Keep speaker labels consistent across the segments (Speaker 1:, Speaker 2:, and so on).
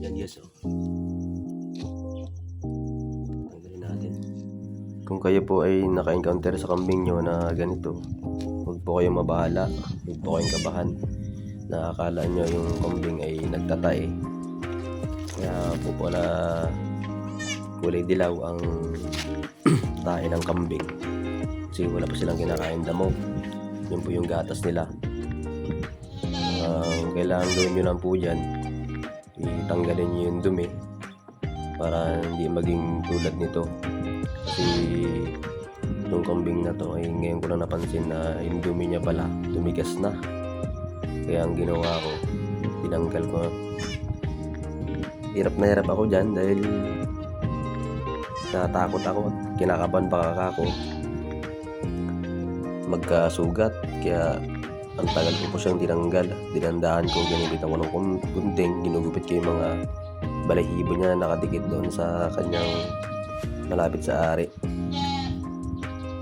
Speaker 1: Yan guys, oh. Tanggalin natin. Kung kayo po ay naka-encounter sa kambing nyo na ganito, huwag po kayong mabahala, huwag po kayong kabahan na akala nyo yung kambing ay nagtatay. Kaya po pala kulay dilaw ang tae ng kambing, kasi wala pa silang kinakain damo. Yun po yung gatas nila. Kailangan gawin nyo lang po dyan, itanggalin nyo yung dumi para hindi maging tulad nito. Kasi yung kambing na to ay ngayon ko lang napansin na yung dumi niya pala tumigas na. Kaya ang ginawa ko, tinanggal ko. Hirap na hirap ako dyan dahil natakot ako at kinakabahan pa ako magkasugat. Kaya ang tagal ko po siyang tinanggal. Dinandaan ko, ginigit ako ng gunting, ginugupit ko yung mga balahibo niya na nakadikit doon sa kanyang malapit sa ari.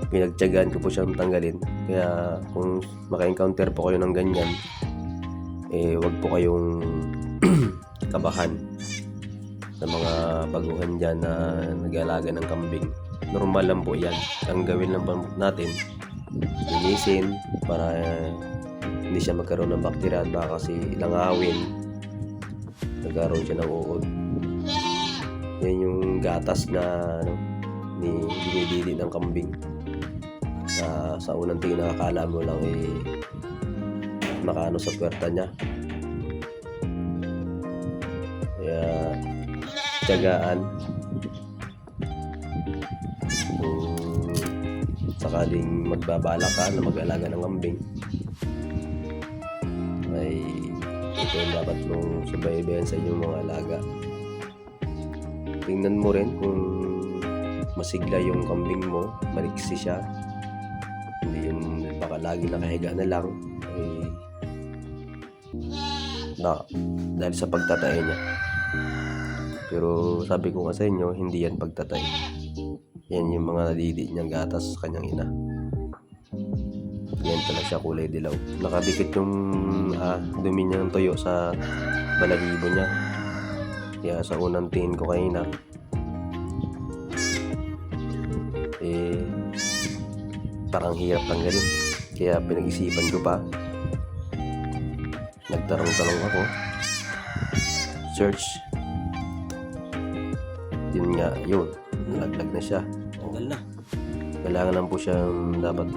Speaker 1: Pinagtiyagaan ko po siyang tanggalin. Kaya kung maka-encounter po kayo ng ganyan, wag po kayong kabahan sa mga baguhan dyan na nag-aalaga ng kambing. Normal lang po yan. Ang gawin lang po natin, linisin para hindi siya magkaroon ng bakterya, at baka kasi ilangawin nagkaroon siya ng uod. Yan yung gatas na dinidili ng kambing. Sa unang tingin nakakala mo lang makaano sa puwerta niya. Kaya tiyagaan. Kung sakaling magbabala ka na mag-alaga ng kambing, ay ito yung dapat mong subaybayan sa inyong mga alaga. Tingnan mo rin kung masigla yung kambing mo, maliksi siya, hindi yung baka lagi nakahiga na lang, dahil sa pagtatay niya. Pero sabi ko nga sa inyo, hindi yan pagtatay. Yan yung mga nadidi niyang gatas sa kanyang ina. Yan pala siya, kulay dilaw. Nakadikit yung dumi niyang tuyo sa balahibo niya. Kaya sa unang tingin ko kanina, parang hirap tanggalin. Kaya pinag-isipan ko pa. Nagtarong-tarong ako. Search. Yun nga, yun. Nalaglag na siya. Tanggal na. Kailangan lang po siyang dapat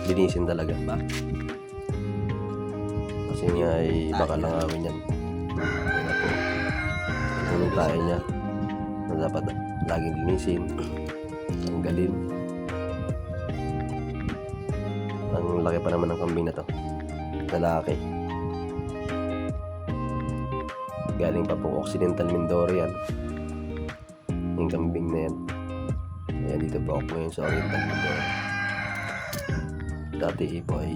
Speaker 1: linisin talaga. Kasi nga ay baka langawin yan. Yan na po. Yung tayo niya na dapat laging linisin, tanggalin. Ang laki pa naman ng kambing na to, lalaki. Galing pa po Occidental Mindoro yan, yung kambing na yan. Ayan, dito po ako ngayon sa Oriental Mindoro. Dati po ay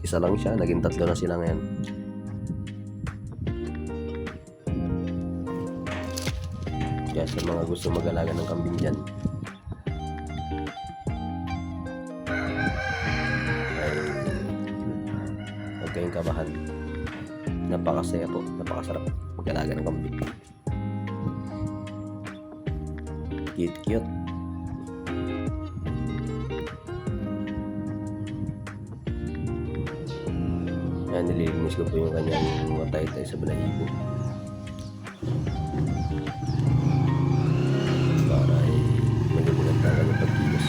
Speaker 1: isa lang siya, naging 3 na sila ngayon. Kaya sa mga gusto mag-alaga ng kambing dyan, ay huwag kayong kabahan. Napakasaya po, napakasarap mag-alaga ng kambing. Cute. Yan, nililinis ko po yung kanyang mga tay-tay sa balahibo para magandang tangan ng pagkilos.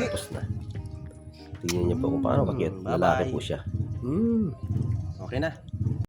Speaker 1: Tapos na. Tingnan niyo po kung paano kakit. Lalaki po siya.
Speaker 2: Okay na.